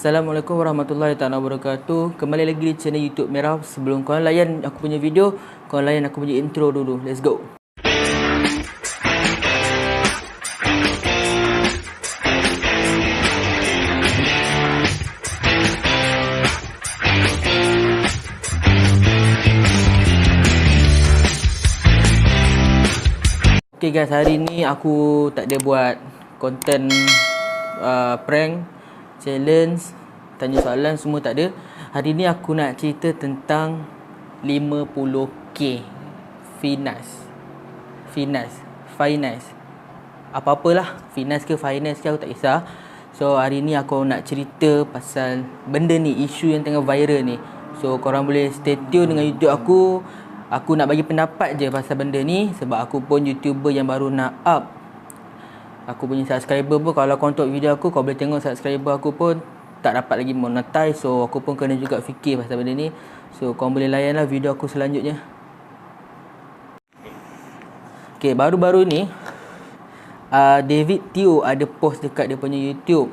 Assalamualaikum warahmatullahi taala wabarakatuh. Kembali lagi di channel YouTube Merah. Sebelum korang layan aku punya video, korang layan aku punya intro dulu. Let's go. Okay guys, hari ni aku tak ada buat konten prank, challenge, tanya soalan, semua tak ada. Hari ni aku nak cerita tentang 50k finance. Apa-apalah, finance ke finance ke aku tak kisah. So hari ni aku nak cerita pasal benda ni, isu yang tengah viral ni. So korang boleh stay tune dengan YouTube aku. Aku nak bagi pendapat je pasal benda ni sebab aku pun YouTuber yang baru nak up. Aku punya subscriber pun, kalau kau untuk video aku, kau boleh tengok subscriber aku pun tak dapat lagi monetize. So aku pun kena juga fikir pasal benda ni. So kau boleh layan lah video aku selanjutnya. Okay, baru-baru ni David Teo ada post dekat dia punya YouTube.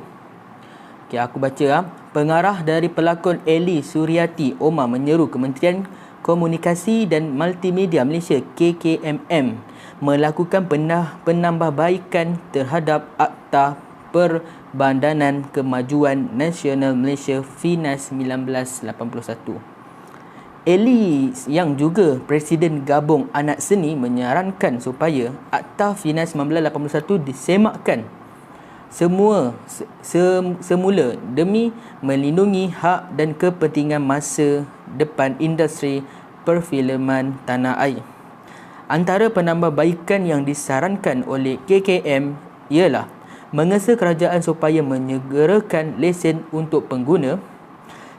Okay, aku baca pengarah dari pelakon Ellie Suryati Omar menyeru Kementerian Komunikasi dan Multimedia Malaysia KKMM melakukan penambahbaikan terhadap Akta Perbadanan Kemajuan Nasional Malaysia FINAS 1981. Eli yang juga Presiden Gabung Anak Seni menyarankan supaya Akta FINAS 1981 disemakkan semula demi melindungi hak dan kepentingan masa depan industri perfilman tanah air. Antara penambahbaikan yang disarankan oleh KKM ialah mengesa kerajaan supaya menyegerakan lesen untuk pengguna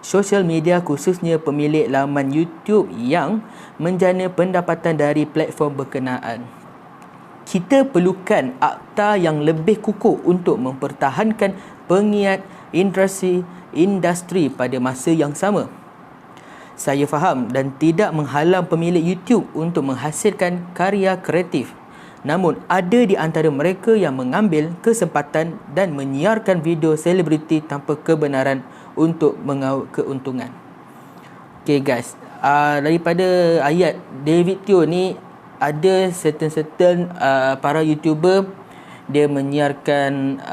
sosial media, khususnya pemilik laman YouTube yang menjana pendapatan dari platform berkenaan. Kita perlukan akta yang lebih kukuh untuk mempertahankan pengiat industri pada masa yang sama. Saya faham dan tidak menghalang pemilik YouTube untuk menghasilkan karya kreatif. Namun ada di antara mereka yang mengambil kesempatan dan menyiarkan video selebriti tanpa kebenaran untuk mengaut keuntungan. Okay guys, daripada ayat David Teo ni, ada certain para YouTuber dia menyiarkan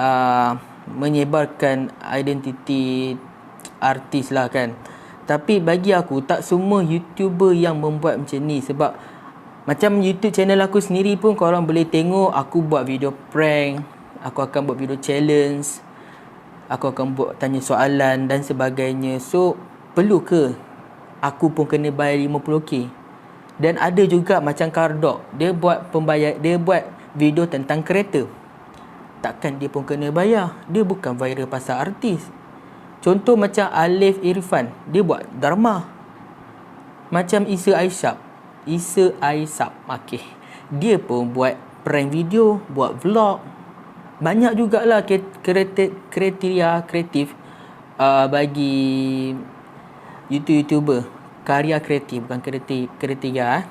menyebarkan identiti artis lah kan. Tapi bagi aku tak semua YouTuber yang membuat macam ni. Sebab macam YouTube channel aku sendiri pun korang boleh tengok aku buat video prank, aku akan buat video challenge, aku akan buat tanya soalan dan sebagainya. So perlu ke aku pun kena bayar 50k? Dan ada juga macam Kardok, dia buat video tentang kereta. Takkan dia pun kena bayar? Dia bukan viral pasal artis. Contoh macam Alif Irfan, dia buat drama. Macam Isa Aisab, okay, dia pun buat prank video, buat vlog. Banyak jugalah kriteria kreatif bagi YouTuber. Karya kreatif, bukan kriteria.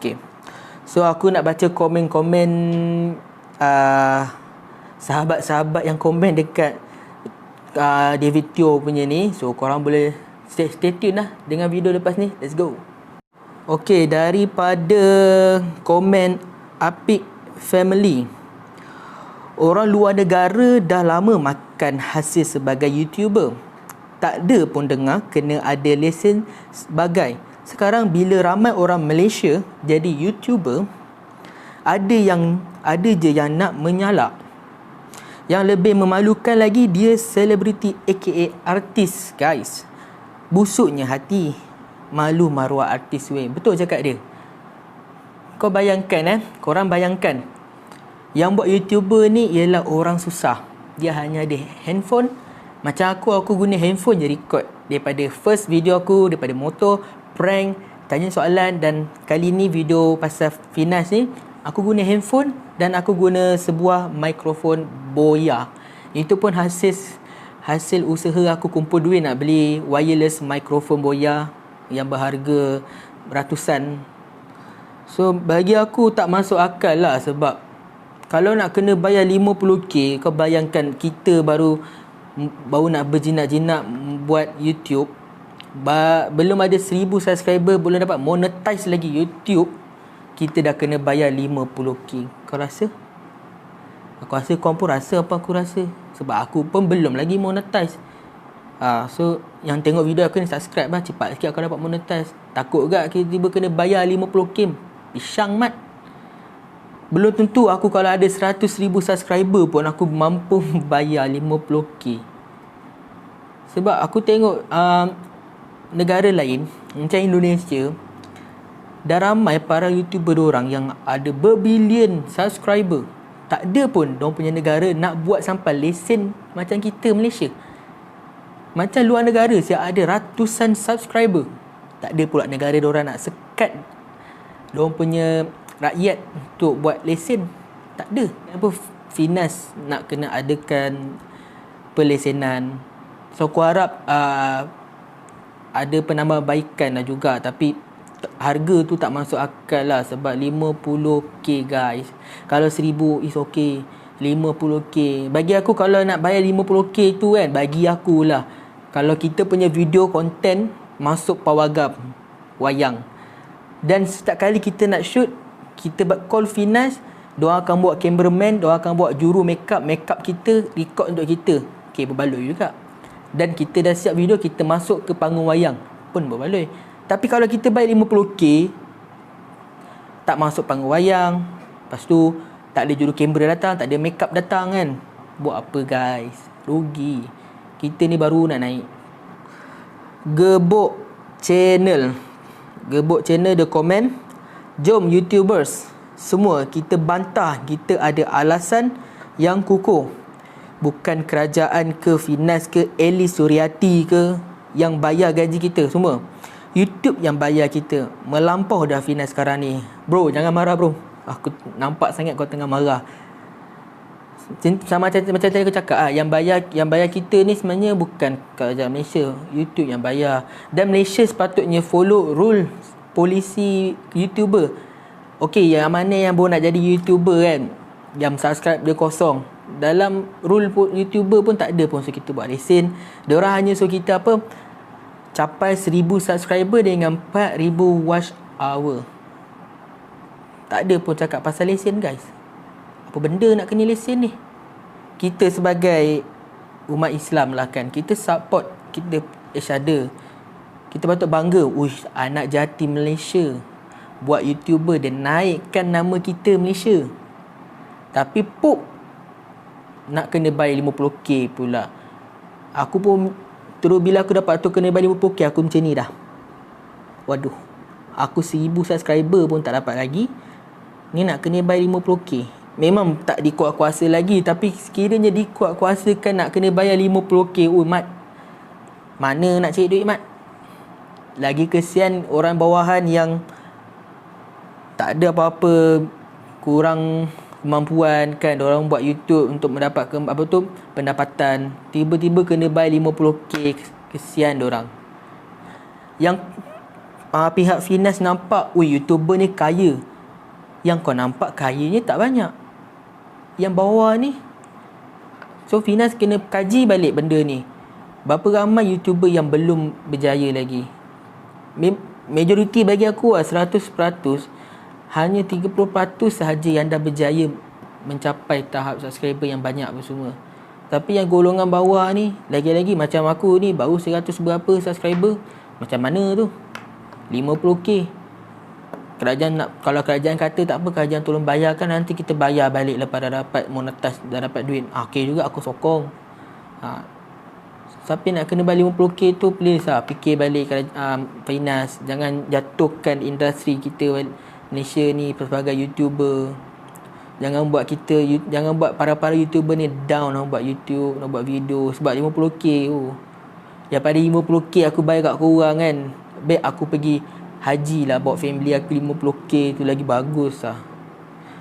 Okay, so aku nak baca komen-komen sahabat-sahabat yang komen dekat David Teo punya ni. So korang boleh stay tune lah dengan video lepas ni. Let's go. Okay, daripada komen Apik Family, orang luar negara dah lama makan hasil sebagai YouTuber. Tak ada pun dengar kena ada lesen sebagai. Sekarang bila ramai orang Malaysia jadi YouTuber, ada je yang nak menyalak. Yang lebih memalukan lagi, dia selebriti aka artis guys. Busuknya hati, malu maruah artis weh. Betul cakap dia. Kau bayangkan korang bayangkan, yang buat YouTuber ni ialah orang susah. Dia hanya ada handphone. Macam aku guna handphone je record. Daripada first video aku, daripada motor, prank, tanya soalan, dan kali ni video pasal finance ni, aku guna handphone dan aku guna sebuah mikrofon Boya. Itu pun hasil usaha aku kumpul duit nak beli wireless mikrofon Boya yang berharga ratusan. So bagi aku tak masuk akal lah, sebab Kalau nak kena bayar 50k, kau bayangkan kita baru nak berjinak-jinak buat YouTube. Belum ada 1000 subscriber, belum dapat monetize lagi YouTube, kita dah kena bayar 50k. Kau rasa? Aku rasa kau pun rasa apa aku rasa. Sebab aku pun belum lagi monetize. So yang tengok video aku ni subscribe lah, cepat sikit aku dapat monetize. Takut gak tiba-tiba kena bayar 50k. Pisang mat. Belum tentu aku kalau ada 100,000 subscriber pun aku mampu bayar 50k. Sebab aku tengok negara lain macam Indonesia, dah ramai para YouTuber orang yang ada berbilion subscriber. Tak ada pun diorang punya negara nak buat sampai lesen macam kita Malaysia. Macam luar negara siap ada ratusan subscriber. Tak ada pula negara diorang nak sekat diorang punya rakyat untuk buat lesen. Tak ada. Apa Finas nak kena adakan pelesenan. So aku harap ada penambahbaikan lah juga. Tapi harga tu tak masuk akal lah. Sebab 50k guys. Kalau 1000 is okay. 50k. Bagi aku kalau nak bayar 50k tu kan, bagi aku lah, kalau kita punya video content masuk pawagam wayang, dan setiap kali kita nak shoot, kita call Finas, diorang akan buat cameraman, diorang akan buat juru make up kita, record untuk kita. Okay, berbaloi juga. Dan kita dah siap video, kita masuk ke panggung wayang pun berbaloi. Tapi kalau kita bayar 50k, tak masuk panggung wayang, lepas tu tak ada juru kamera datang, tak ada make up datang kan, buat apa guys? Rugi. Kita ni baru nak naik. Gebok channel dia komen, jom YouTubers semua kita bantah, kita ada alasan yang kukuh. Bukan kerajaan ke Finas ke Eli Suryati ke yang bayar gaji kita semua. YouTube yang bayar kita. Melampau dah Finas sekarang ni. Bro, jangan marah bro. Aku nampak sangat kau tengah marah. Sama macam tadi aku cakap yang bayar kita ni sebenarnya bukan kerajaan Malaysia, YouTube yang bayar. Dan Malaysia sepatutnya follow rule polisi YouTuber. Okey, yang mana yang baru nak jadi YouTuber kan, yang subscribe dia kosong, dalam rule YouTuber pun tak ada pun suruh kita buat lesen. Diorang hanya suruh kita apa, capai 1000 subscriber dengan 4000 watch hour. Tak ada pun cakap pasal lesen guys. Apa benda nak kena lesen ni? Kita sebagai umat Islam lah kan, kita support, kita each other. Kita patut bangga, uish, anak jati Malaysia buat YouTuber dan naikkan nama kita Malaysia. Tapi pop nak kena bayar 50k pula. Aku pun terus bila aku dapat tu kena bayar 50k, aku macam ni dah. Waduh, aku 1000 subscriber pun tak dapat lagi, ni nak kena bayar 50k. Memang tak dikuat kuasa lagi, tapi sekiranya dikuat kuasakan nak kena bayar 50k, mat, mana nak cari duit mat? Lagi kesian orang bawahan yang tak ada apa-apa, kurang kemampuan kan, orang buat YouTube untuk mendapatkan apa tu, pendapatan, tiba-tiba kena bayar 50k. Kesian orang. Yang pihak Finas nampak, YouTuber ni kaya. Yang kau nampak kayanya tak banyak, yang bawah ni. So Finas kena kaji balik benda ni. Berapa ramai YouTuber yang belum berjaya lagi? Majoriti bagi aku 100%, hanya 30% sahaja yang dah berjaya mencapai tahap subscriber yang banyak apa semua. Tapi yang golongan bawah ni, lagi-lagi macam aku ni baru 100 berapa subscriber, macam mana tu 50k. Kerajaan nak, kalau kerajaan kata tak apa, kerajaan tolong bayarkan, nanti kita bayar balik lepas dah dapat monetize, dah dapat duit. Okey juga, aku sokong. Siapa nak kena bayar 50k tu, please lah fikir balik Finas. Jangan jatuhkan industri kita Malaysia ni sebagai YouTuber. Jangan buat para YouTuber ni down nak buat YouTube, nak buat video sebab 50k tu. Daripada 50k aku bayar kat korang kan, baik aku pergi haji lah, bawa family aku, 50k tu lagi bagus lah.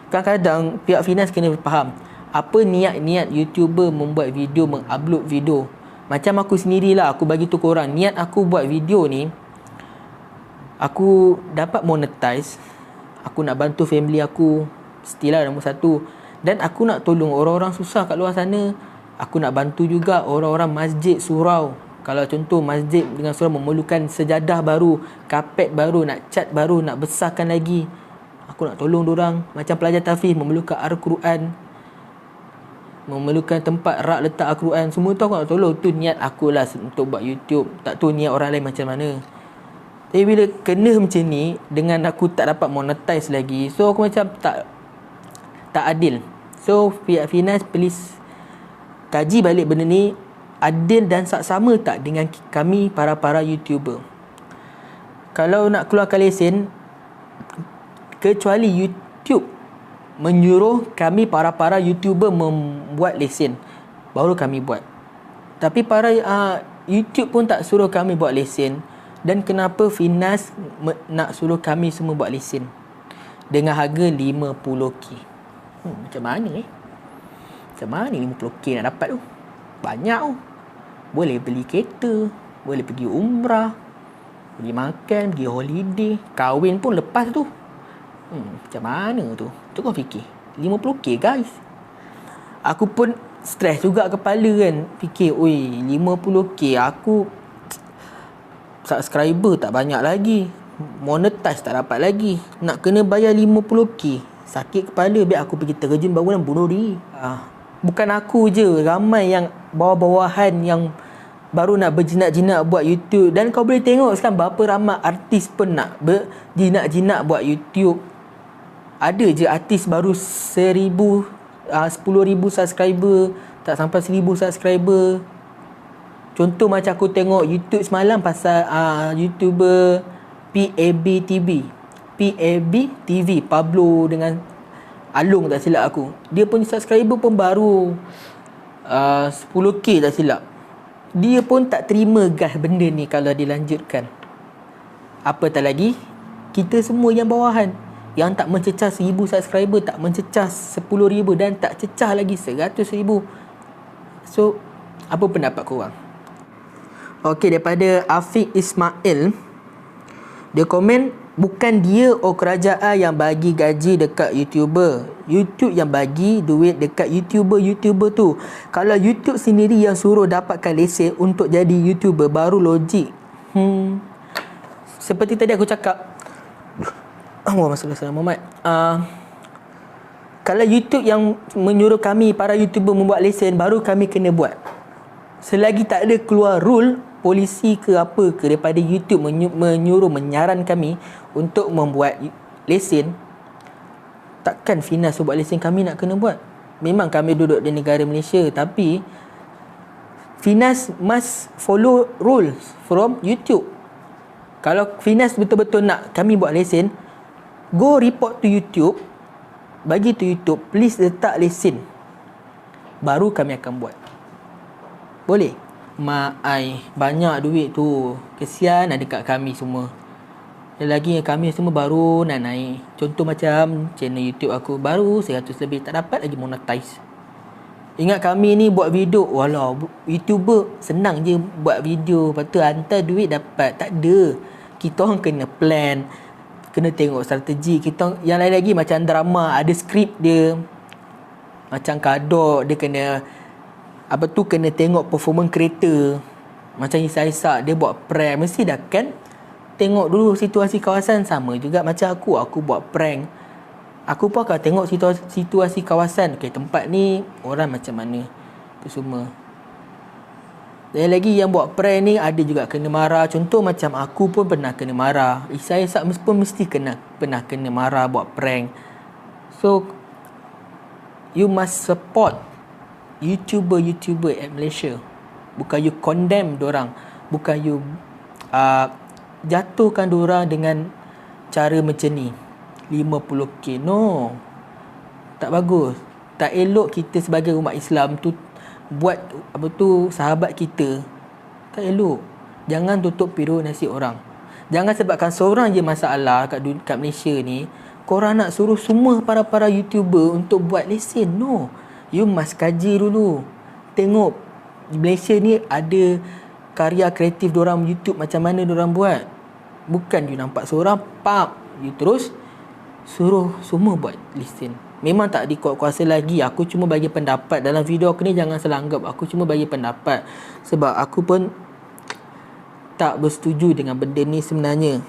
Kadang-kadang pihak Finas kena faham apa niat-niat YouTuber membuat video, mengupload video. Macam aku sendirilah, aku bagi tu korang, niat aku buat video ni, aku dapat monetize, aku nak bantu family aku, still lah nombor satu. Dan aku nak tolong orang-orang susah kat luar sana. Aku nak bantu juga orang-orang masjid surau. Kalau contoh masjid dengan surau memerlukan sejadah baru, kapet baru, nak cat baru, nak besarkan lagi, aku nak tolong diorang. Macam pelajar tahfiz memerlukan Al-Quran, memerlukan tempat rak letak Al-Quran, semua tu aku nak tolong. Tu niat aku lah untuk buat YouTube. Tak tahu niat orang lain macam mana. Tapi bila kena macam ni, dengan aku tak dapat monetize lagi, so aku macam tak adil. So pihak Finas, please kaji balik benda ni, adil dan sama tak dengan kami para YouTuber. Kalau nak keluarkan lesen, kecuali YouTube menyuruh kami para YouTuber membuat lesen, baru kami buat. Tapi para YouTube pun tak suruh kami buat lesen. Dan kenapa Finas nak suruh kami semua buat lesen dengan harga 50k? Macam mana Macam mana 50k nak dapat tu? Banyak tu. Boleh beli kereta, boleh pergi umrah, pergi makan, pergi holiday, kahwin pun lepas tu. Macam mana tu? Tu kau fikir 50k guys. Aku pun stres juga kepala kan. Fikir, oi 50k, aku subscriber tak banyak lagi, monetize tak dapat lagi, nak kena bayar 50k. Sakit kepala. Biar aku pergi terjun bangunan bunuh diri. Bukan aku je, ramai yang bawah-bawahan yang baru nak berjinak-jinak buat YouTube. Dan kau boleh tengok sekarang berapa ramai artis pun nak berjinak-jinak buat YouTube. Ada je artis baru 10,000 subscriber, tak sampai 1,000 subscriber. Contoh macam aku tengok YouTube semalam pasal YouTuber PAB TV, Pablo dengan Along tak silap aku. Dia punya subscriber pun baru 10k tak silap. Dia pun tak terima guys benda ni kalau dilanjutkan. Apatah lagi kita semua yang bawahan, yang tak mencecah 1,000 subscriber, tak mencecah 10,000 dan tak cecah lagi 100,000. So apa pendapat korang? Okey, daripada Afiq Ismail, dia komen, bukan dia kerajaan yang bagi gaji dekat YouTuber. YouTube yang bagi duit dekat YouTuber tu. Kalau YouTube sendiri yang suruh dapatkan lesen untuk jadi YouTuber, baru logik. Seperti tadi aku cakap, Muhammad. Kalau YouTube yang menyuruh kami para YouTuber membuat lesen, baru kami kena buat. Selagi tak ada keluar rule, polisi ke apa ke daripada YouTube menyuruh, menyaran kami untuk membuat lesen, takkan Finas buat lesen kami nak kena buat. Memang kami duduk di negara Malaysia, tapi Finas must follow rules from YouTube. Kalau Finas betul-betul nak kami buat lesen, go report to YouTube, bagi to YouTube, please letak lesen, baru kami akan buat. Boleh? Banyak duit tu, kesian ada dekat kami semua. Lagi kami semua baru nak naik. Contoh macam channel YouTube aku baru 100 lebih, tak dapat lagi monetize. Ingat kami ni buat video, walau YouTuber senang je buat video, lepas tu hantar duit dapat. Tak ada. Kita orang kena plan, kena tengok strategi. Kita yang lain lagi macam drama, ada skrip dia. Macam Kadok, dia kena kena tengok performance creator. Macam Isa dia buat prank, mesti dah kan tengok dulu situasi kawasan. Sama juga macam aku buat prank, aku pun akan tengok situasi kawasan. Okay, tempat ni orang macam mana, tu semua. Dan lagi yang buat prank ni ada juga kena marah. Contoh macam aku pun pernah kena marah, Isa pun mesti pernah kena marah buat prank. So you must support YouTuber at Malaysia. Bukan you condemn dorang, bukan you jatuhkan dorang dengan cara macam ni. 50k, no, tak bagus. Tak elok kita sebagai umat Islam tu buat sahabat kita. Tak elok. Jangan tutup perut nasi orang. Jangan sebabkan seorang je masalah kat Malaysia ni, korang nak suruh semua para YouTuber untuk buat lesen. No, you must kaji dulu. Tengok Malaysia ni ada karya kreatif dorang YouTube macam mana dorang buat. Bukan you nampak seorang you terus suruh semua buat lesen. memang tak dikuat-kuasa lagi. Aku cuma bagi pendapat. Dalam video aku ni jangan salah anggap, aku cuma bagi pendapat. Sebab aku pun tak bersetuju dengan benda ni sebenarnya.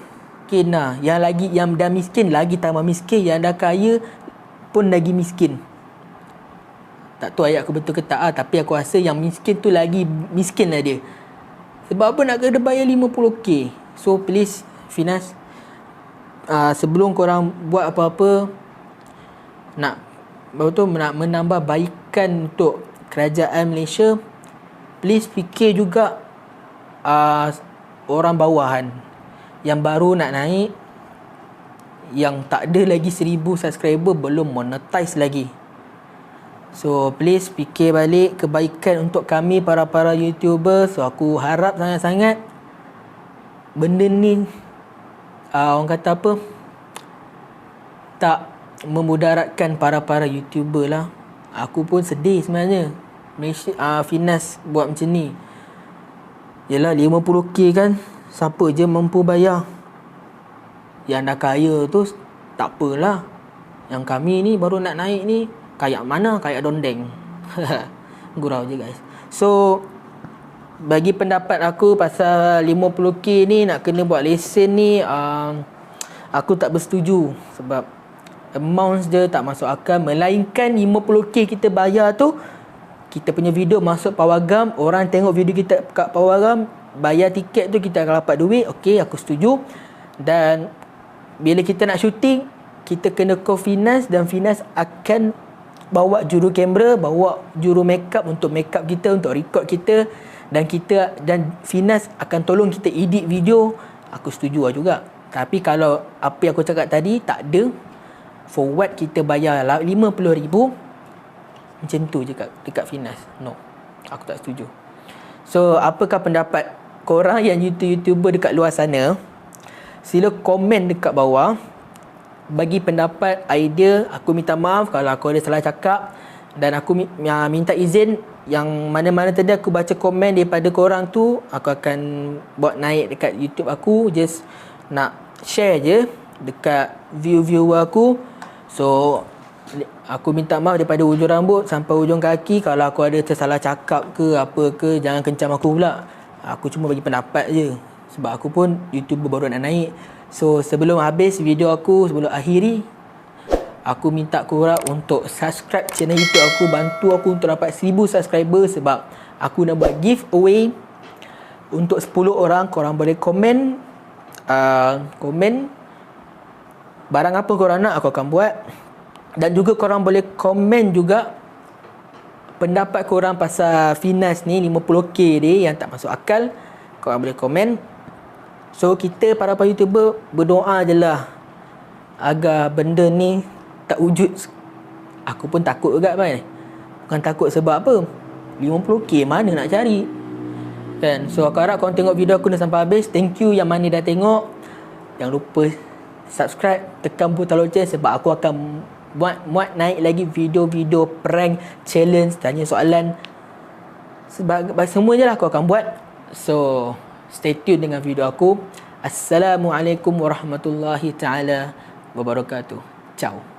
Miskin lah. Yang dah miskin lagi tambah miskin. Yang dah kaya pun lagi miskin. Tak tahu ayat aku betul ke tak lah. Tapi aku rasa yang miskin tu lagi miskin lah dia. Sebab apa nak kena bayar 50k. So please Finas, sebelum korang buat apa-apa, nak menambah baikan untuk kerajaan Malaysia, please fikir juga orang bawahan yang baru nak naik, yang tak ada lagi 1000 subscriber, belum monetize lagi. So please fikir balik kebaikan untuk kami para YouTuber. So aku harap sangat-sangat benda ni orang kata apa, tak memudaratkan para YouTuber lah. Aku pun sedih sebenarnya Finas buat macam ni. Yelah 50k kan, siapa je mampu bayar. Yang dah kaya tu tak apalah. Yang kami ni baru nak naik ni, kayak mana? Kayak dondeng. Gurau je guys. So bagi pendapat aku pasal 50k ni nak kena buat lesen ni, aku tak bersetuju. Sebab amounts dia tak masuk akal. Melainkan 50k kita bayar tu, kita punya video masuk Pawagam, orang tengok video kita kat Pawagam, bayar tiket tu kita akan dapat duit. Okey, aku setuju. Dan bila kita nak syuting, kita kena call Finas, dan Finas akan bawa juru kamera, bawa juru makeup untuk makeup kita, untuk record kita, dan Finas akan tolong kita edit video. Aku setuju lah juga. Tapi kalau apa yang aku cakap tadi tak ada, for what kita bayar 50,000 macam tu je dekat Finas? No, aku tak setuju. So apakah pendapat korang yang YouTuber dekat luar sana? Sila komen dekat bawah, bagi pendapat, idea. Aku minta maaf kalau aku ada salah cakap, dan aku minta izin yang mana-mana tadi aku baca komen daripada korang tu, aku akan buat naik dekat YouTube aku. Just nak share je dekat viewer aku. So aku minta maaf daripada ujung rambut sampai ujung kaki. Kalau aku ada tersalah cakap ke apa ke, jangan kencam aku pula. Aku cuma bagi pendapat je, sebab aku pun YouTuber baru nak naik. So sebelum habis video aku, sebelum akhiri, aku minta korang untuk subscribe channel YouTube aku. Bantu aku untuk dapat 1000 subscriber. Sebab aku nak buat giveaway untuk 10 orang. Korang boleh komen barang apa korang nak, aku akan buat. Dan juga korang boleh komen juga pendapat korang pasal Finas ni, 50k dia yang tak masuk akal. Korang boleh komen. So kita para YouTuber berdoa je lah agar benda ni tak wujud. Aku pun takut juga kan. Bukan takut sebab apa, 50k mana nak cari kan. So aku harap korang tengok video aku ni sampai habis. Thank you yang mana dah tengok. Jangan lupa subscribe, tekan butang loceng, sebab aku akan muat naik lagi video-video prank, challenge, tanya soalan, sebab semua je lah aku akan buat. So stay tune dengan video aku. Assalamualaikum warahmatullahi taala wabarakatuh. Ciao.